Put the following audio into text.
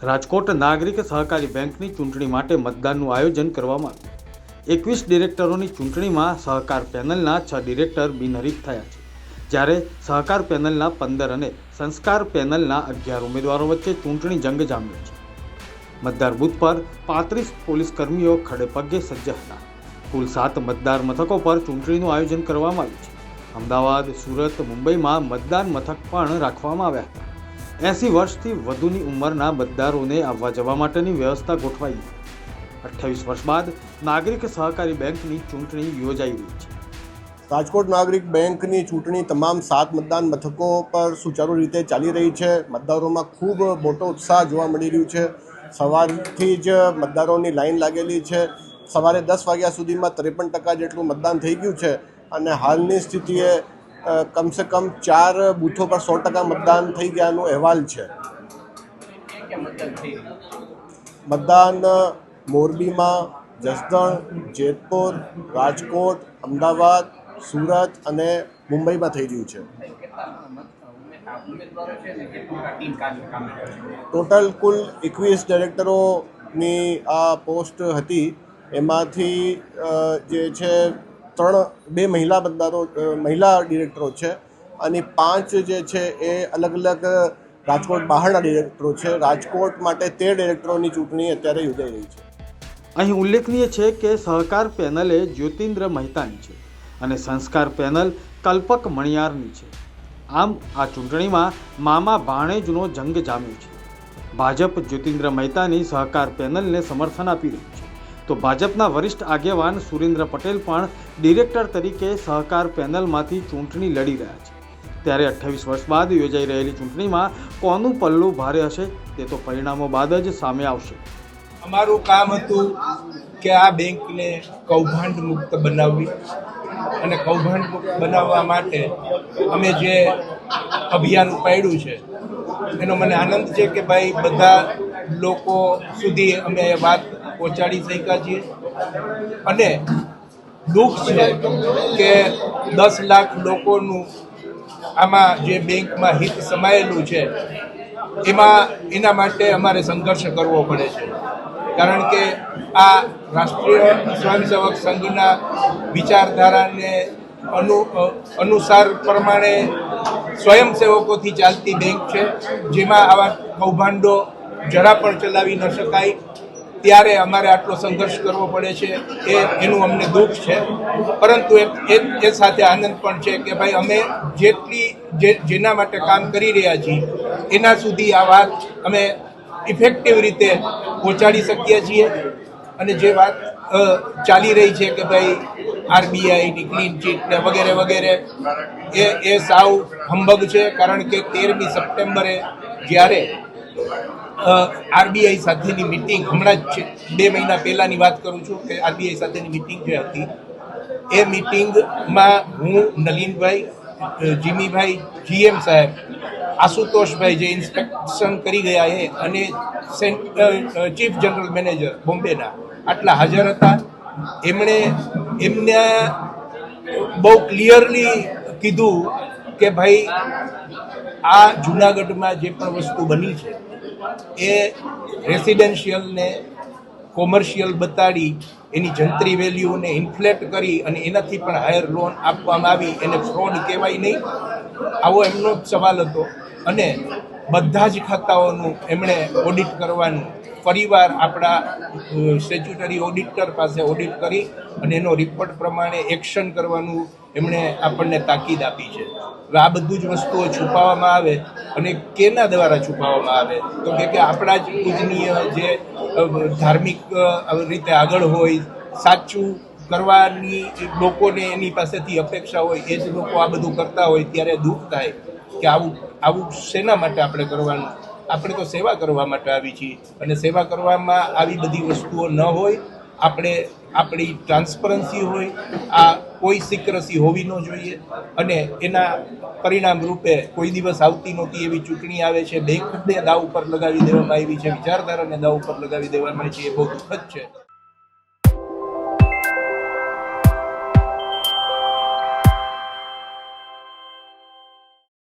રાજકોટ નાગરિક સહકારી બેંકની ચૂંટણી માટે મતદાનનું આયોજન કરવામાં આવ્યું। 21 ડિરેક્ટરોની ચૂંટણીમાં સહકાર પેનલના 6 ડિરેક્ટર બિનહરીફ થયા છે, જ્યારે સહકાર પેનલના 15 અને સંસ્કાર પેનલના 11 ઉમેદવારો વચ્ચે ચૂંટણી જંગ જામ્યો છે। મતદાર બૂથ પર 35 પોલીસ કર્મીઓ ખડે પગે સજ્જ હતા। કુલ 7 મતદાર મથકો પર ચૂંટણીનું આયોજન કરવામાં આવ્યું છે। અમદાવાદ, સુરત, મુંબઈમાં મતદાન મથક પણ રાખવામાં આવ્યા હતા। 80 વર્ષથી વધુની ઉંમરના મતદારોને આવવા જવા માટેની વ્યવસ્થા ગોઠવાઈ છે। 28 વર્ષ બાદ નાગરિક સહકારી બેંકની ચૂંટણી યોજાઈ રહી છે। રાજકોટ નાગરિક બેંકની ચૂંટણી તમામ 7 મતદાન મથકો પર સુચારુ રીતે ચાલી રહી છે। મતદારોમાં ખૂબ મોટો ઉત્સાહ જોવા મળી રહ્યું છે। સવારથી જ મતદારોની લાઈન લાગેલી છે। સવારે 10 વાગ્યા સુધીમાં 53% જેટલું મતદાન થઈ ગયું છે અને હાલની સ્થિતિએ કમસે કમ 4 બૂથો પર 100% મતદાન થઈ ગયાનો અહેવાલ છે। મતદાન મોરબીમાં, જસદણ, જેતપુર, રાજકોટ, અમદાવાદ, સુરત અને મુંબઈમાં થઈ રહ્યું છે। ટોટલ કુલ 21 ડિરેક્ટરોની આ પોસ્ટ હતી। એમાંથી જે છે 2 મહિલા ડિરેક્ટરો છે અને 5 જે છે એ અલગ અલગ રાજકોટ બહારના ડિરેક્ટરો છે। રાજકોટ માટે 13 ડિરેક્ટરોની ચૂંટણી અત્યારે યોજાઈ રહી છે। અહીં ઉલ્લેખનીય છે કે સહકાર પેનલે જ્યોતિન્દ્ર મહેતાની છે અને સંસ્કાર પેનલ કલ્પક મણિયારની છે। આમ આ ચૂંટણીમાં મામા ભાણેજનો જંગ જામ્યો છે। ભાજપ જ્યોતિન્દ્ર મહેતાની સહકાર પેનલને સમર્થન આપી રહ્યું છે, તો ભાજપના વરિષ્ઠ આગેવાન સુરેન્દ્ર પટેલ પણ ડિરેક્ટર તરીકે સહકાર પેનલમાંથી ચૂંટણી લડી રહ્યા છે। ત્યારે 28 વર્ષ બાદ યોજાઈ રહેલી ચૂંટણીમાં કોનું પલ્લું ભારે હશે તે તો પરિણામો બાદ જ સામે આવશે। અમારું કામ હતું કે આ બેંકને કૌભાંડ મુક્ત બનાવવી અને કૌભાંડ મુક્ત બનાવવા માટે અમે જે અભિયાન ઉપાડ્યું છે એનો મને આનંદ છે કે ભાઈ બધા લોકો સુધી અમે એ વાત પહોંચાડી શક્યા છીએ અને દુઃખ છે કે 10 લાખ લોકોનું આમાં જે બેંકમાં હિત સમાયેલું છે એના માટે અમારે સંઘર્ષ કરવો પડે છે, કારણ કે આ રાષ્ટ્રીય સ્વયંસેવક સંઘના વિચારધારાને અનુસાર પ્રમાણે સ્વયંસેવકોથી ચાલતી બેંક છે, જેમાં આવા કૌભાંડો જરા પણ ચલાવી ન શકાય। ત્યારે અમારે આટલો સંઘર્ષ કરવો પડે છે એનું અમને દુઃખ છે, પરંતુ એ સાથે આનંદ પણ છે કે ભાઈ અમે જેના માટે કામ કરી રહ્યા છીએ એના સુધી આ વાત અમે ઇફેક્ટિવ રીતે પહોંચાડી શકીએ છીએ। અને જે વાત ચાલી રહી છે કે ભાઈ આરબીઆઈની ક્લીન ચીટ ને વગેરે વગેરે એ સાવ હંબગ છે, કારણ કે 13મી સપ્ટેમ્બરે જ્યારે આરબીઆઈ સાથેની મિટિંગ, હમણાં જ 2 મહિના પહેલાંની વાત કરું છું કે આરબીઆઈ સાથેની મિટિંગ જે હતી એ મિટિંગમાં હું, નલિનભાઈ, જીમીભાઈ, જીએમ સાહેબ, આશુતોષભાઈ જે ઇન્સ્પેક્શન કરી ગયા એ અને ચીફ જનરલ મેનેજર બોમ્બેના આટલા હાજર હતા। એમને બહુ ક્લિયરલી કીધું કે ભાઈ આ જૂનાગઢમાં જે પણ વસ્તુ બની છે એ રેસિડેન્શિયલને કોમર્શિયલ બતાડી એની જંત્રી વેલ્યુને ઇન્ફ્લેટ કરી અને એનાથી પણ હાયર લોન આપવામાં આવી, એને ફ્રોડ કહેવાય નહીં, આવો એમનો જ સવાલ હતો। અને બધા જ ખાતાઓનું એમણે ઓડિટ કરવાનું ફરીવાર આપણા સ્ટેચ્યુટરી ઓડિટર પાસે ઓડિટ કરી અને એનો રિપોર્ટ પ્રમાણે એક્શન કરવાનું એમણે આપણને તાકીદ આપી છે। હવે આ બધું જ વસ્તુઓ છુપાવવામાં આવે અને કેના દ્વારા છુપાવવામાં આવે તો કે આપણા જ પૂજનીય જે ધાર્મિક રીતે આગળ હોય, સાચું કરવાની લોકોને એની પાસેથી અપેક્ષા હોય એ જ લોકો આ બધું કરતા હોય ત્યારે દુઃખ થાય કે આવું શેના માટે આપણે કરવાનું? આપણે તો સેવા કરવા માટે આવી છીએ અને સેવા કરવામાં આવી બધી વસ્તુઓ ન હોય, આપણી ટ્રાન્સપરન્સી હોય, આ કોઈ સિક્રસી હોવી ન જોઈએ અને એના પરિણામ રૂપે કોઈ દિવસ આવતી નહોતી એવી ચૂંટણી આવે છે, બેંકને દાવ ઉપર લગાવી દેવામાં આવી છે, વિચારધારાને દાવ ઉપર લગાવી દેવામાં આવી છે, એ બહુ દુઃખદ છે।